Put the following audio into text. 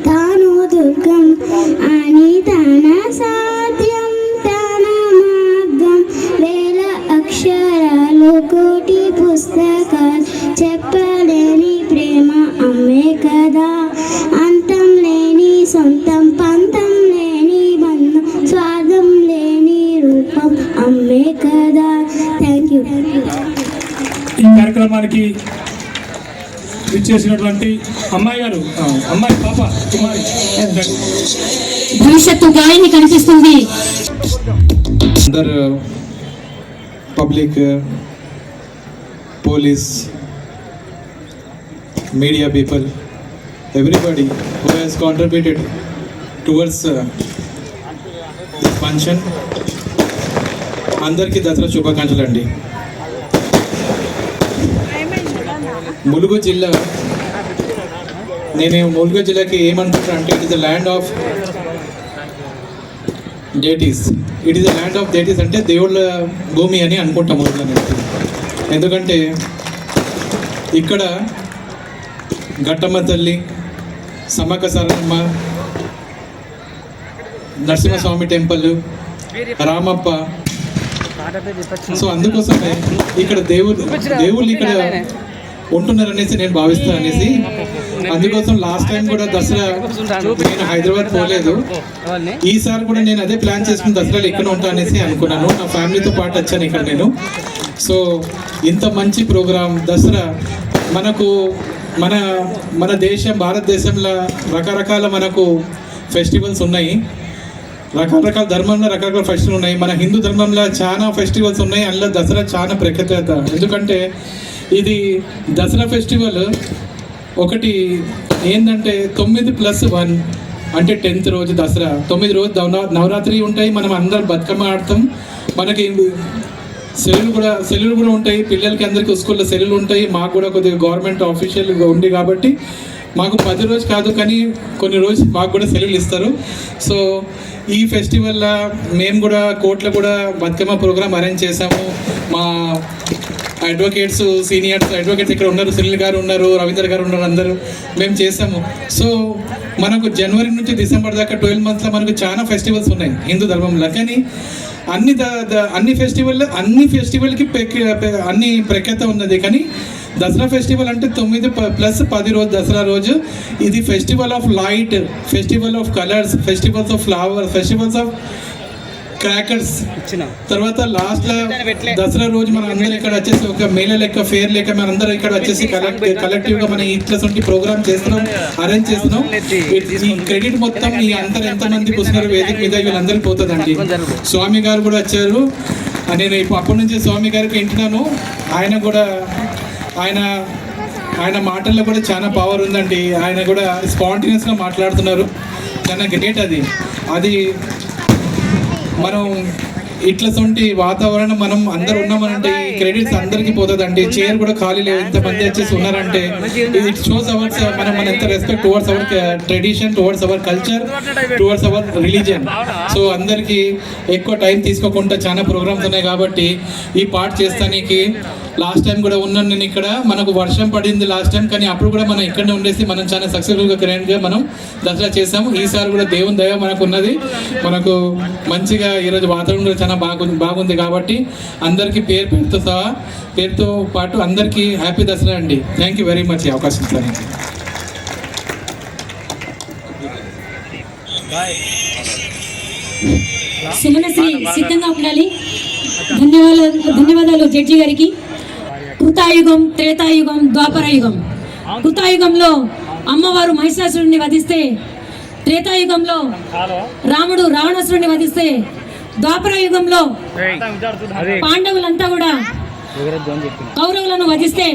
తాను దుర్గం అని తన సాధ్యం తన మార్గం వేల అక్షరాలు కోటి పుస్తకాలు చెప్పలేని ప్రేమ అమ్మే కదా అంతం లేని సొంతం పంతం లేని బంధం స్వార్థం లేని రూపం అమ్మే కదా. Thank you. ఈ కార్యక్రమానికి ఇచ్చేసినటువంటి అమ్మాయి గారు, అమ్మాయి పాప కుమారి భవిష్యత్తు గాయని కనిపిస్తుంది. అందరు public, police, media people, everybody who has contributed towards this function, అందరికీ దసరా శుభాకాంక్షలు అండి. ములుగు జిల్లా, నేను ములుగు జిల్లాకి ఏమనుకుంటున్నా అంటే it is the land of deities. It is the land of deities అంటే దేవుళ్ళ భూమి అని అనుకుంటాం ములుగు అనేది. ఎందుకంటే ఇక్కడ ఘట్టమ్మ తల్లి, సమ్మక్క సారమ్మ, నరసింహస్వామి టెంపుల్, రామప్ప. సో అందుకోసమే ఇక్కడ దేవుళ్ళు ఇక్కడ ఉంటున్నారనేసి నేను భావిస్తాను అనేసి. అందుకోసం లాస్ట్ టైం కూడా దసరా నేను హైదరాబాద్ పోలేదు, ఈసారి కూడా నేను అదే ప్లాన్ చేసుకుని దసరాలో ఇక్కడ ఉంటా అనేసి అనుకున్నాను. నా ఫ్యామిలీతో పాటు వచ్చాను ఇక్కడ నేను. సో ఇంత మంచి ప్రోగ్రాం దసరా మనకు మన దేశం భారతదేశంలో రకరకాల మనకు ఫెస్టివల్స్ ఉన్నాయి, రకరకాల ధర్మంలో రకరకాల ఫెస్టివల్ ఉన్నాయి. మన హిందూ ధర్మంలో చాలా ఫెస్టివల్స్ ఉన్నాయి, అందులో దసరా చాలా ప్రఖ్యాత. ఎందుకంటే ఇది దసరా ఫెస్టివల్ ఒకటి ఏంటంటే 9+1 అంటే 10th రోజు దసరా. 9 రోజు నవరాత్రి ఉంటాయి, మనం అందరం బతుకమ్మ ఆడతాం. మనకి సెలవులు కూడా ఉంటాయి, పిల్లలకి అందరికీ స్కూల్లో సెలవులు ఉంటాయి. మాకు కూడా కొద్దిగా గవర్నమెంట్ ఆఫీషియల్గా ఉంది కాబట్టి మాకు 10 రోజు కాదు కానీ కొన్ని రోజు మాకు కూడా సెలవులు ఇస్తారు. సో ఈ ఫెస్టివల్లో మేము కూడా కోర్టులో కూడా బతుకమ్మ ప్రోగ్రామ్ అరేంజ్ చేసాము. మా అడ్వకేట్స్, సీనియర్స్ అడ్వకేట్స్ ఇక్కడ ఉన్నారు, సునీల్ గారు ఉన్నారు, రవీంద్ర గారు ఉన్నారు, అందరూ మేము చేసాము. సో మనకు జనవరి నుంచి డిసెంబర్ దాకా 12 monthsలో మనకు చాలా ఫెస్టివల్స్ ఉన్నాయి హిందూ ధర్మంలో. కానీ అన్ని ఫెస్టివల్కి అన్ని ప్రఖ్యాత ఉన్నది. కానీ దసరా ఫెస్టివల్ అంటే 9+10 రోజు దసరా రోజు. ఇది festival of light, festival of colours, festivals of flower, festivals of crackers. తర్వాత లాస్ట్లో దసరా రోజు మన అందరం ఇక్కడ వచ్చేసి ఒక మేళ లెక్క, ఫేర్ లెక్క మన అందరం ఇక్కడ వచ్చేసి కలెక్టివ్గా మన ఇట్లా ప్రోగ్రామ్ చేస్తున్నాం, అరేంజ్ చేస్తున్నాం. ఈ క్రెడిట్ మొత్తం ఈ అందరు ఎంతమంది కూర్చున్నారు వేదిక మీద వీళ్ళందరికీ పోతుందండి. స్వామి గారు కూడా వచ్చారు, నేను అప్పటి నుంచి స్వామి గారికి వింటున్నాను. ఆయన కూడా ఆయన మాటల్లో కూడా చాలా పవర్ ఉందండి. ఆయన కూడా స్పాంటేనియస్గా మాట్లాడుతున్నారు, చాలా గ్రేట్. అది మనం ఇట్లసొంటి వాతావరణం మనం అందరు ఉన్నామనంటే ఈ క్రెడిట్స్ అందరికీ పోతుందండి. చైర్ కూడా ఖాళీ లేదు, ఇంతమంది వచ్చేసి ఉన్నారంటే ఇట్ షోస్ అవర్స్ మనం ఎంత respect towards our tradition, towards our culture, towards our religion. So అందరికీ ఎక్కువ టైం తీసుకోకుండా చాలా ప్రోగ్రామ్స్ ఉన్నాయి కాబట్టి ఈ పార్ట్ చేస్తానికి లాస్ట్ టైం కూడా ఉన్నాను నేను ఇక్కడ. మనకు వర్షం పడింది లాస్ట్ టైం, కానీ అప్పుడు కూడా మనం ఇక్కడనే ఉండేసి మనం చాలా సక్సెస్ఫుల్గా గ్రాండ్గా మనం దసరా చేసాము. ఈసారి కూడా దేవుని దయ మనకు ఉన్నది, మనకు మంచిగా ఈరోజు వాతావరణం కూడా చాలా బాగుంది కాబట్టి అందరికీ పేరుతో పాటు అందరికీ హ్యాపీ దసరా అండి. థ్యాంక్ యూ వెరీ మచ్ ఈ అవకాశం ఇచ్చారు. సుమనశ్రీ సిద్ధంగా ఉండాలి. ధన్యవాదాలు జడ్జి గారికి. కృతాయుగం, త్రేతాయుగం, ద్వాపరయుగం. కృతాయుగంలో అమ్మవారు మహిషాసురుడిని వధిస్తే, త్రేతాయుగంలో రాముడు రావణాసురుడిని వధిస్తే, ద్వాపరయుగంలో పాండవులంతా కూడా కౌరవులను వధిస్తే